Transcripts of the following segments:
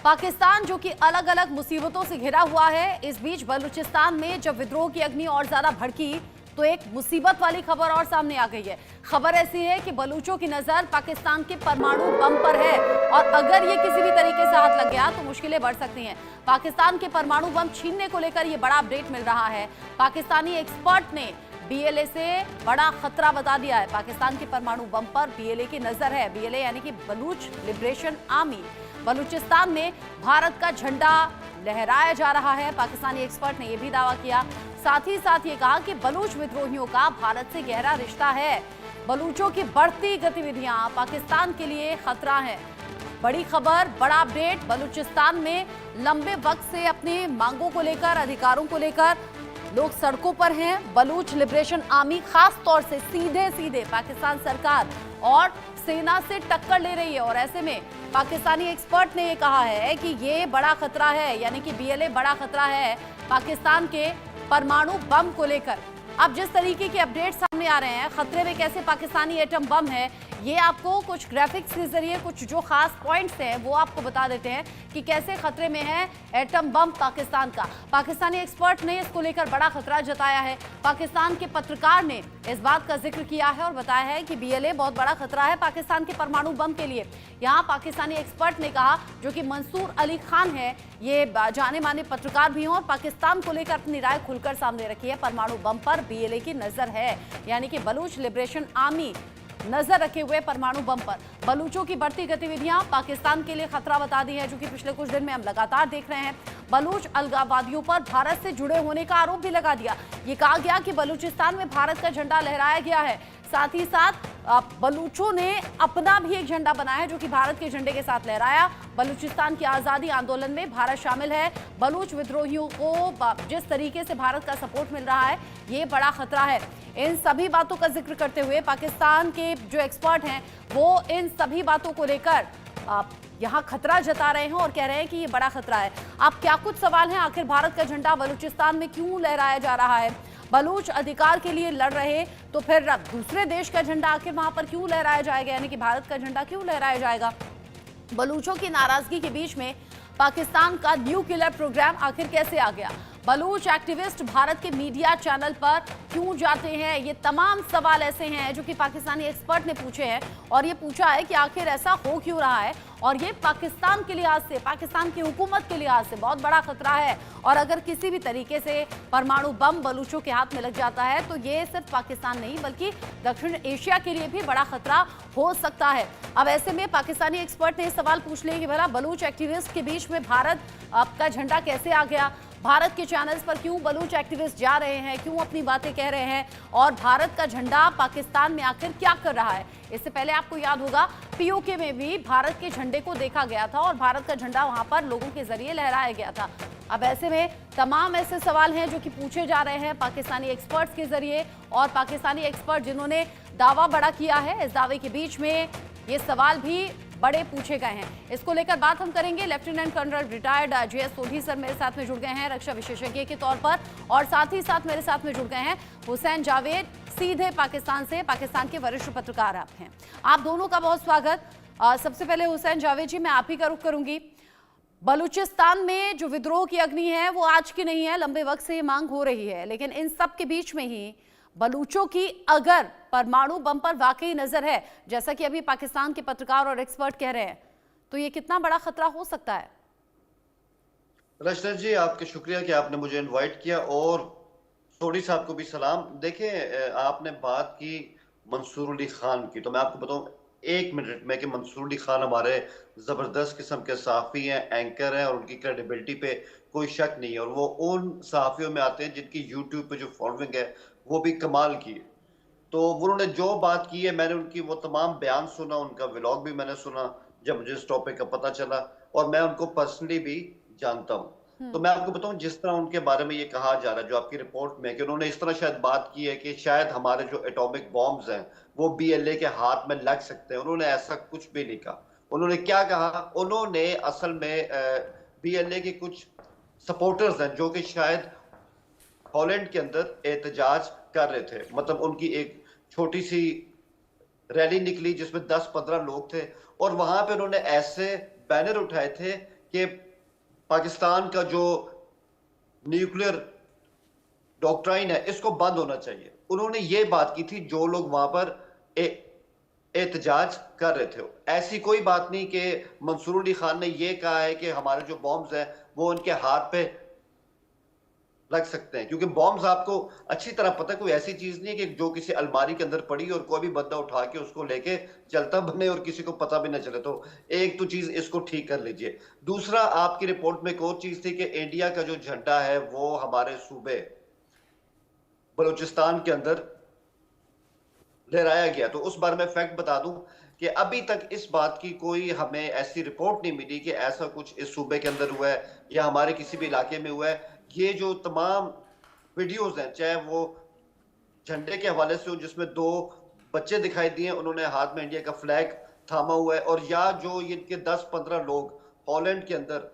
पाकिस्तान जो कि अलग अलग मुसीबतों से घिरा हुआ है, इस बीच बलूचिस्तान में जब विद्रोह की अग्नि और ज्यादा भड़की तो एक मुसीबत वाली खबर और सामने आ गई है। खबर ऐसी है कि बलूचों की नजर पाकिस्तान के परमाणु बम पर है और अगर ये किसी भी तरीके से हाथ लग गया तो मुश्किलें बढ़ सकती हैं। पाकिस्तान के परमाणु बम छीनने को लेकर ये बड़ा अपडेट मिल रहा है। पाकिस्तानी एक्सपर्ट ने बीएलए से बड़ा खतरा बता दिया है। पाकिस्तान के परमाणु बम पर बीएलए की नजर है। बीएलए यानी कि बलूच लिबरेशन आर्मी। बलूचिस्तान में भारत का झंडा लहराया जा रहा है। पाकिस्तानी एक्सपर्ट ने यह भी दावा किया, साथ ही साथ ये कहा कि बलूच विद्रोहियों का भारत से गहरा रिश्ता है। बलूचों की बढ़ती गतिविधियां पाकिस्तान के लिए खतरा है। बड़ी खबर, बड़ा अपडेट। बलूचिस्तान में लंबे वक्त से अपनी मांगों को लेकर, अधिकारों को लेकर लोग सड़कों पर हैं। बलूच लिबरेशन आर्मी खास तौर से सीधे सीधे पाकिस्तान सरकार और सेना से टक्कर ले रही है और ऐसे में पाकिस्तानी एक्सपर्ट ने ये कहा है कि ये बड़ा खतरा है, यानी कि बीएलए बड़ा खतरा है पाकिस्तान के परमाणु बम को लेकर। अब जिस तरीके के अपडेट सामने आ रहे हैं, खतरे में कैसे पाकिस्तानी एटम बम है, ये आपको कुछ ग्राफिक्स के जरिए कुछ जो खास पॉइंट्स हैं वो आपको बता देते हैं कि कैसे खतरे में है एटम बम पाकिस्तान का। पाकिस्तानी एक्सपर्ट ने इसको लेकर बड़ा खतरा जताया है। पाकिस्तान के पत्रकार ने इस बात का जिक्र किया है और बताया है कि बीएलए बहुत बड़ा खतरा है पाकिस्तान के परमाणु बम के लिए। यहाँ पाकिस्तानी एक्सपर्ट ने कहा, जो कि मंसूर अली खान है, ये जाने माने पत्रकार भी हैं और पाकिस्तान को लेकर अपनी राय खुलकर सामने रखी है। परमाणु बम पर बीएलए की नजर है, यानी कि बलूच लिबरेशन आर्मी नजर रखे हुए परमाणु बम पर। बलूचों की बढ़ती गतिविधियां पाकिस्तान के लिए खतरा बता दी है, जो कि पिछले कुछ दिन में हम लगातार देख रहे हैं। बलूच अलगाववादियों पर भारत से जुड़े होने का आरोप भी लगा दिया। ये कहा गया कि बलूचिस्तान में भारत का झंडा लहराया गया है। साथ ही साथ बलूचों ने अपना भी एक झंडा बनाया है, जो कि भारत के झंडे के साथ लहराया। बलूचिस्तान की आजादी आंदोलन में भारत शामिल है। बलूच विद्रोहियों को जिस तरीके से भारत का सपोर्ट मिल रहा है, ये बड़ा खतरा है। इन सभी बातों का जिक्र करते हुए पाकिस्तान के जो एक्सपर्ट हैं वो इन सभी बातों को लेकर यहाँ खतरा जता रहे हैं और कह रहे हैं कि ये बड़ा खतरा है। अब क्या कुछ सवाल हैं, आखिर भारत का झंडा बलूचिस्तान में क्यों लहराया जा रहा है? बलूच अधिकार के लिए लड़ रहे तो फिर दूसरे देश का झंडा आखिर वहां पर क्यों लहराया जाएगा, यानी कि भारत का झंडा क्यों लहराया जाएगा? बलूचों की नाराजगी के बीच में पाकिस्तान का न्यूक्लियर प्रोग्राम आखिर कैसे आ गया? बलूच एक्टिविस्ट भारत के मीडिया चैनल पर क्यों जाते हैं? ये तमाम सवाल ऐसे हैं जो कि पाकिस्तानी एक्सपर्ट ने पूछे हैं और ये पूछा है कि आखिर ऐसा हो क्यों रहा है और ये पाकिस्तान के लिहाज से, पाकिस्तान की हुकूमत के लिहाज से बहुत बड़ा खतरा है। और अगर किसी भी तरीके से परमाणु बम बलूचों के हाथ में लग जाता है तो ये सिर्फ पाकिस्तान नहीं बल्कि दक्षिण एशिया के लिए भी बड़ा खतरा हो सकता है। अब ऐसे में पाकिस्तानी एक्सपर्ट ने सवाल पूछ लिया कि भला बलूच एक्टिविस्ट के बीच में भारत का झंडा कैसे आ गया? भारत के चैनल्स पर क्यों बलूच एक्टिविस्ट जा रहे हैं, क्यों अपनी बातें कह रहे हैं और भारत का झंडा पाकिस्तान में आखिर क्या कर रहा है? इससे पहले आपको याद होगा पीओके में भी भारत के झंडे को देखा गया था और भारत का झंडा वहां पर लोगों के जरिए लहराया गया था। अब ऐसे में तमाम ऐसे सवाल हैं जो कि पूछे जा रहे हैं पाकिस्तानी एक्सपर्ट्स के जरिए और पाकिस्तानी एक्सपर्ट जिन्होंने दावा बड़ा किया है, इस दावे के बीच में ये सवाल भी बड़े पूछे गए हैं। इसको लेकर बात हम करेंगे। Lieutenant colonel retired JS Sodhi sir मेरे साथ में जुड़ गए हैं रक्षा विशेषज्ञ के तौर पर और साथ ही साथ मेरे साथ में जुड़ गए हैं हुसैन जावेद, सीधे पाकिस्तान से, पाकिस्तान के वरिष्ठ पत्रकार आप हैं। आप दोनों का बहुत स्वागत। सबसे पहले हुसैन जावेद जी, मैं आप ही का रुख करूंगी। बलूचिस्तान में जो विद्रोह की अग्नि है वो आज की नहीं है, लंबे वक्त से ये मांग हो रही है, लेकिन इन सब के बीच में ही बलूचों की अगर परमाणु बम पर वाकई नजर है, जैसा कि अभी पाकिस्तान के पत्रकार और एक्सपर्ट कह रहे हैं, तो ये कितना बड़ा खतरा हो सकता है? रचना जी, आपके शुक्रिया कि आपने मुझे इनवाइट किया और सोढी साहब को भी सलाम। देखिए, आपने बात की मंसूर अली खान की, तो मैं आपको बताऊं एक मिनट में कि मंसूर अली खान हमारे जबरदस्त किस्म के सहाफ़ी हैं, एंकर हैं और उनकी क्रेडिबिलिटी पे कोई शक नहीं है और वो उन सहाफ़ियों में आते हैं जिनकी यूट्यूब पे जो फॉलोइंग है वो भी कमाल की है। तो उन्होंने जो बात की है, मैंने उनकी वो तमाम बयान सुना, उनका व्लॉग भी मैंने सुना जब मुझे इस टॉपिक का पता चला और मैं उनको पर्सनली भी जानता हूँ। तो मैं आपको बताऊं, जिस तरह उनके बारे में ये कहा जा रहा है जो आपकी रिपोर्ट में, कि उन्होंने इस तरह शायद बात की है कि शायद हमारे जो एटॉमिक बॉम्ब्स हैं वो बीएलए के हाथ में लग सकते हैं। उन्होंने ऐसा कुछ भी नहीं कहा। उन्होंने क्या कहा, उन्होंने असल में बीएलए के कुछ सपोर्टर्स हैं जो कि शायद हॉलैंड के अंदर एहतजाज कर रहे थे, मतलब उनकी एक छोटी सी रैली निकली जिसमें 10-15 लोग थे और वहां पे उन्होंने ऐसे बैनर उठाए थे कि पाकिस्तान का जो न्यूक्लियर डॉक्ट्राइन है इसको बंद होना चाहिए। उन्होंने ये बात की थी जो लोग वहां पर एहतजाज कर रहे थे। ऐसी कोई बात नहीं कि मंसूर अली खान ने ये कहा है कि हमारे जो बॉम्ब्स हैं वो उनके हाथ पे लग सकते हैं, क्योंकि बॉम्ब्स आपको अच्छी तरह पता है कोई ऐसी चीज नहीं है कि जो किसी अलमारी के अंदर पड़ी और कोई भी बंदा उठा के उसको लेके चलता बने और किसी को पता भी ना चले। तो एक तो चीज इसको ठीक कर लीजिए। दूसरा, आपकी रिपोर्ट में एक और चीज थी कि इंडिया का जो झंडा है वो हमारे सूबे बलूचिस्तान के अंदर लहराया गया। तो उस बारे में फैक्ट बता दूं कि अभी तक इस बात की कोई हमें ऐसी रिपोर्ट नहीं मिली कि ऐसा कुछ इस सूबे के अंदर हुआ है या हमारे किसी भी इलाके में हुआ है। ये जो तमाम वीडियोस हैं, चाहे वो झंडे के हवाले से हो जिसमें 2 बच्चे दिखाई दिए, उन्होंने हाथ में इंडिया का फ्लैग थामा हुआ है, और या जो इनके 10-15 लोग हॉलैंड के अंदर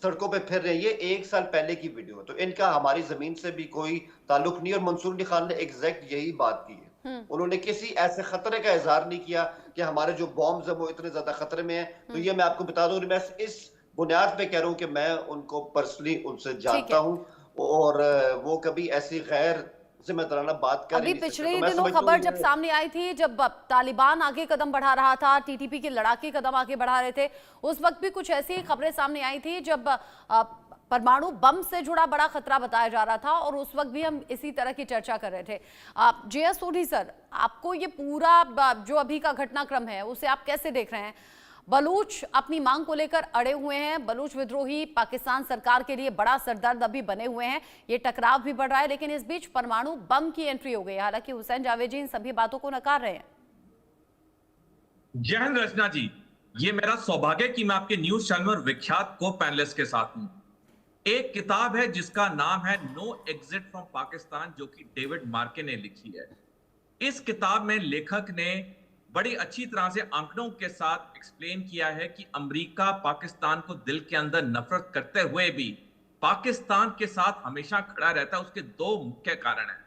सड़कों पे फिर रहे हैं, ये 1 साल पहले की वीडियो है। तो इनका हमारी जमीन से भी कोई ताल्लुक नहीं। और मंसूर अली खान ने एग्जैक्ट यही बात की है। उन्होंने किसी ऐसे खतरे का इजहार नहीं किया कि हमारे जो बॉम्ब्स हैं वो इतने ज्यादा खतरे में हैं। तो ये मैं आपको बता दूं, मैं इस बुनियाद पे कह रहा हूं कि मैं उनको पर्सनली उनसे जानता हूं और वो कभी ऐसी गैर जिम्मेदाराना बात कर अभी नहीं सकते। पिछले तो मैं दिनों समझता खबर हूं जब सामने आई थी, जब तालिबान आगे कदम बढ़ा रहा था, टीटीपी के लड़ाके कदम आगे बढ़ा रहे थे, उस वक्त भी कुछ ऐसी खबरें सामने आई थी जब परमाणु बम से जुड़ा बड़ा खतरा बताया जा रहा था, और उस वक्त भी हम इसी तरह की चर्चा कर रहे थे। जे.एस. सोढी सर, आपको ये पूरा जो अभी का घटनाक्रम है उसे आप कैसे देख रहे हैं? बलूच अपनी मांग को लेकर अड़े हुए हैं, बलूच विद्रोही पाकिस्तान सरकार के लिए बड़ा सरदर्द अभी बने हुए हैं, ये टकराव भी बढ़ रहा है, लेकिन इस बीच परमाणु बम की एंट्री हो गई। हालांकि हुसैन जावेद जी इन सभी बातों को नकार रहे हैं। जय हिंद रचना जी, ये मेरा सौभाग्य कि मैं आपके न्यूज चैनल और विख्यात को पैनलिस्ट के साथ हूं। एक किताब है जिसका नाम है नो एग्जिट फ्रॉम पाकिस्तान, जो कि डेविड मार्के ने लिखी है। इस किताब में लेखक ने बड़ी अच्छी तरह से आंकड़ों के साथ एक्सप्लेन किया है कि अमेरिका पाकिस्तान को दिल के अंदर नफरत करते हुए भी पाकिस्तान के साथ हमेशा खड़ा रहता है। उसके 2 मुख्य कारण हैं।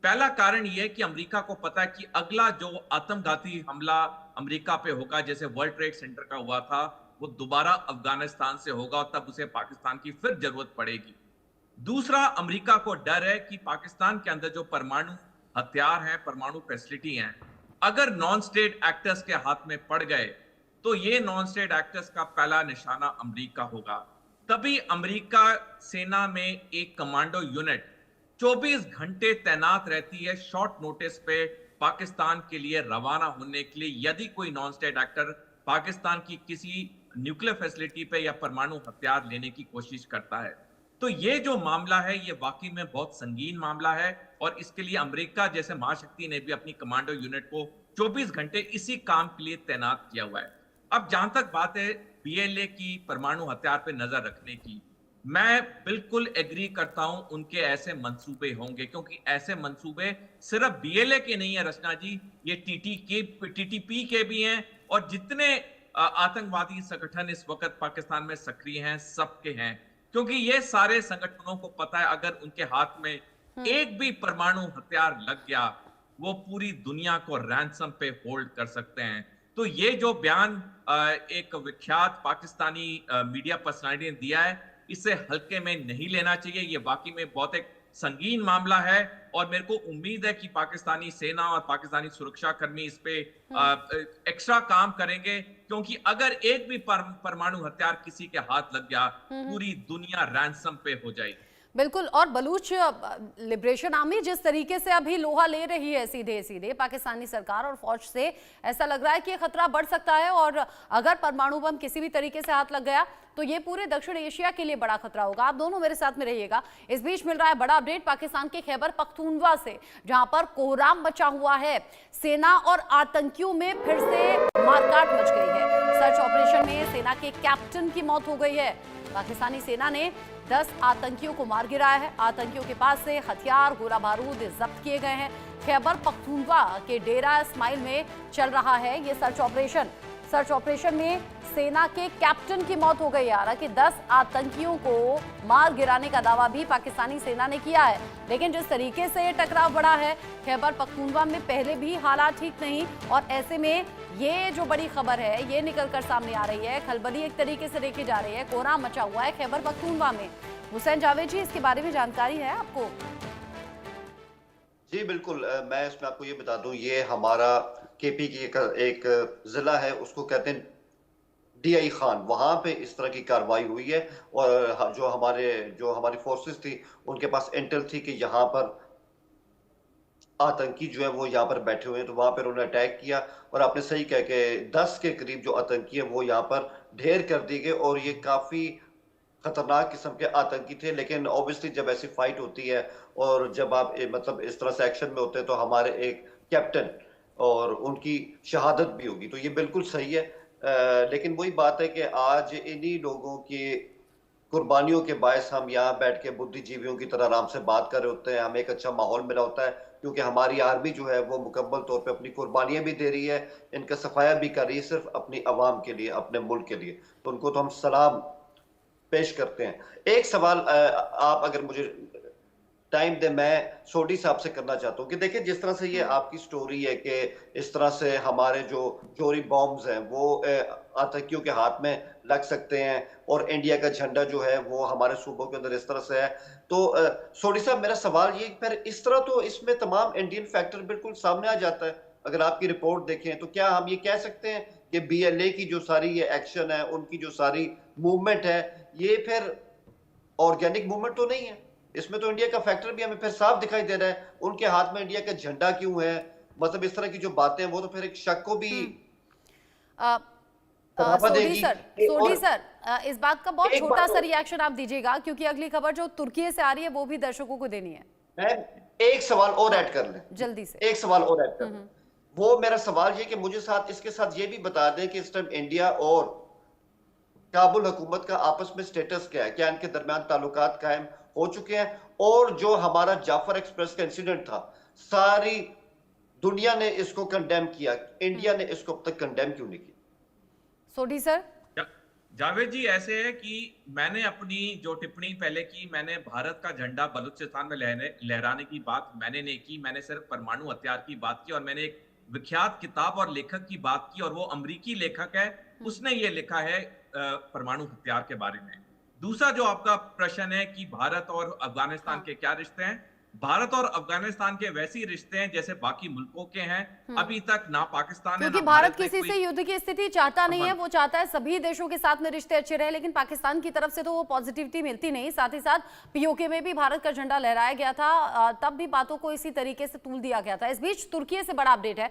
पहला कारण यह कि अमेरिका को पता है कि अगला जो आत्मघाती हमला अमेरिका पे होगा, जैसे वर्ल्ड ट्रेड सेंटर का हुआ था, वो दोबारा अफगानिस्तान से होगा और तब उसे पाकिस्तान की फिर जरूरत पड़ेगी। दूसरा, अमेरिका को डर है कि पाकिस्तान के अंदर जो परमाणु हथियार हैं, परमाणु फैसिलिटी हैं, अगर नॉन स्टेट एक्टर्स के हाथ में पड़ गए तो ये नॉन स्टेट एक्टर्स का पहला निशाना अमेरिका होगा। तभी अमेरिका सेना में एक कमांडो यूनिट 24 घंटे तैनात रहती है शॉर्ट नोटिस पे पाकिस्तान के लिए रवाना होने के लिए, यदि कोई नॉन स्टेट एक्टर पाकिस्तान की किसी न्यूक्लियर फैसिलिटी पे या परमाणु हथियार लेने की कोशिश करता है। तो ये जो मामला है ये वाकई में बहुत संगीन मामला है, और इसके लिए अमेरिका जैसे महाशक्ति ने भी अपनी कमांडो यूनिट को 24 घंटे इसी काम के लिए तैनात किया हुआ है। अब जहां तक बात है बीएलए की परमाणु हथियार पे नजर रखने की, मैं बिल्कुल एग्री करता हूं उनके ऐसे मंसूबे होंगे, क्योंकि ऐसे मंसूबे सिर्फ बीएलए के नहीं है रचना जी, ये टीटीपी के भी हैं, और जितने आतंकवादी संगठन इस वक्त पाकिस्तान में सक्रिय हैं सबके हैं। क्योंकि ये सारे संगठनों को पता है अगर उनके हाथ में एक भी परमाणु हथियार लग गया वो पूरी दुनिया को रैंसम पे होल्ड कर सकते हैं। तो ये जो बयान एक विख्यात पाकिस्तानी मीडिया पर्सनालिटी ने दिया है, इसे हल्के में नहीं लेना चाहिए। ये वाकई में बहुत एक संगीन मामला है, और मेरे को उम्मीद है कि पाकिस्तानी सेना और पाकिस्तानी सुरक्षा कर्मी इस पे एक्स्ट्रा काम करेंगे, क्योंकि अगर एक भी परमाणु हथियार किसी के हाथ लग गया पूरी दुनिया रैंसम पे हो जाएगी। बिल्कुल। और बलूच लिबरेशन आर्मी जिस तरीके से अभी लोहा ले रही है सीधे सीधे पाकिस्तानी सरकार और फौज से, ऐसा लग रहा है कि ये खतरा बढ़ सकता है, और अगर परमाणु बम किसी भी तरीके से हाथ लग गया तो ये पूरे दक्षिण एशिया के लिए बड़ा खतरा होगा। आप दोनों मेरे साथ में रहिएगा। इस बीच मिल रहा है बड़ा अपडेट पाकिस्तान के खैबर पख्तूनवा से, जहां पर कोहराम मचा हुआ है। सेना और आतंकियों में फिर से मारकाट मच गई है। सर्च ऑपरेशन में सेना के कैप्टन की मौत हो गई है। पाकिस्तानी सेना ने 10 आतंकियों को मार गिराया है। आतंकियों के पास से हथियार, गोला बारूद जब्त किए गए हैं। खैबर पख्तूनवा के डेरा इस्माइल में चल रहा है ये सर्च ऑपरेशन। सर्च ऑपरेशन में सेना के कैप्टन की मौत हो गई है। हालांकि 10 आतंकियों को मार गिराने का दावा भी पाकिस्तानी सेना ने किया है, लेकिन जिस तरीके से टकराव बढ़ा है खैबर पख्तूनवा में, पहले भी हालात ठीक नहीं, और ऐसे में ये जो बड़ी खबर है ये निकल कर सामने आ रही है, खलबली एक तरीके से देखी जा रही है, कोहराम मचा हुआ है खैबर पख्तूनख्वा में। हुसैन जावेद जी, इसके बारे में जानकारी है आपको? जी बिल्कुल, मैं इसमें आपको ये बता दूं, ये हमारा केपी की एक जिला है, उसको कहते हैं डीआई खान। वहां पे इस तरह की कार्रवाई हुई है और जो हमारी फोर्सेस थी उनके पास इंटेल थी कि यहाँ पर आतंकी जो है वो यहाँ पर बैठे हुए हैं, तो वहां पर उन्होंने अटैक किया। और आपने सही कह के 10 के करीब जो आतंकी है वो यहाँ पर ढेर कर दिए गए और ये काफी खतरनाक किस्म के आतंकी थे। लेकिन ऑब्वियसली जब ऐसी फाइट होती है और जब आप मतलब इस तरह से एक्शन में होते हैं तो हमारे एक कैप्टन और उनकी शहादत भी होगी, तो ये बिल्कुल सही है। लेकिन वही बात है कि आज इन्हीं लोगों की कुर्बानियों के बायस हम यहाँ बैठ के बुद्धिजीवियों की तरह आराम से बात कर रहे होते हैं, हमें एक अच्छा माहौल मिला होता है, क्योंकि हमारी आर्मी जो है वो मुकम्मल तौर पे अपनी कुर्बानियां भी दे रही है, इनका सफाया भी कर रही है, सिर्फ अपनी आवाम के लिए, अपने मुल्क के लिए। तो उनको तो हम सलाम पेश करते हैं। एक सवाल आप अगर मुझे टाइम दे, मैं सोडी साहब से करना चाहता हूँ कि देखिए जिस तरह से ये आपकी स्टोरी है कि इस तरह से हमारे जो जोरी बॉम्ब्स हैं वो आतंकियों के हाथ में लग सकते हैं और इंडिया का झंडा जो है वो हमारे सूबों के अंदर इस तरह से है, तो सोडी साहब मेरा सवाल ये, फिर इस तरह तो इसमें तमाम इंडियन फैक्टर बिल्कुल सामने आ जाता है। अगर आपकी रिपोर्ट देखें तो क्या हम ये कह सकते हैं कि बीएलए की जो सारी ये एक्शन है, उनकी जो सारी मूवमेंट है, ये फिर ऑर्गेनिक मूवमेंट तो नहीं है? इसमें तो इंडिया का फैक्टर भी हमें फिर साफ दिखाई दे रहा है। उनके हाथ में इंडिया का झंडा क्यों है? मतलब इस तरह की जो बातें हैं वो तो फिर एक शक को भी बढ़ावा देगी। सोडी सर, इस बात का बहुत एक छोटा बात सा और, रिएक्शन आप दीजिएगा, क्योंकि अगली खबर जो तुर्की से आ रही है वो भी दर्शकों को देनी है। मैं एक सवाल और ऐड कर लें, जल्दी से एक सवाल और ऐड कर लें। वो मेरा सवाल ये कि मुझे इसके साथ ये भी बता दें कि इस टाइम इंडिया और काबुल हुकूमत का आपस में स्टेटस क्या है, क्या इनके दरमियान ताल्लुकात कायम हो चुके हैं? और जो हमारा जाफर एक्सप्रेस का इंसिडेंट था, सारी दुनिया ने इसको कंडेम किया, इंडिया ने इसको अब तक कंडेम क्यों नहीं किया? सोडी सर। जावेद जी, ऐसे है कि मैंने अपनी जो टिप्पणी पहले की, मैंने भारत का झंडा बलूचिस्तान में लहराने की बात मैंने नहीं की, मैंने सिर्फ परमाणु हथियार की बात की और मैंने एक विख्यात किताब और लेखक की बात की और वो अमेरिकी लेखक है, उसने ये लिखा है परमाणु हथियार के बारे में। दूसरा जो आपका प्रश्न है कि भारत और अफगानिस्तान के क्या रिश्ते हैं, भारत और अफगानिस्तान के वैसे ही रिश्ते हैं जैसे बाकी मुल्कों के हैं। अभी तक ना पाकिस्तान है क्योंकि ना भारत ने किसी कोई- से युद्ध की स्थिति चाहता नहीं है, वो चाहता है सभी देशों के साथ में रिश्ते अच्छे रहे, लेकिन पाकिस्तान की तरफ से तो वो पॉजिटिविटी मिलती नहीं। साथ ही साथ पीओके में भी भारत का झंडा लहराया गया था, तब भी बातों को इसी तरीके से तूल दिया गया था। इस बीच तुर्की से बड़ा अपडेट है।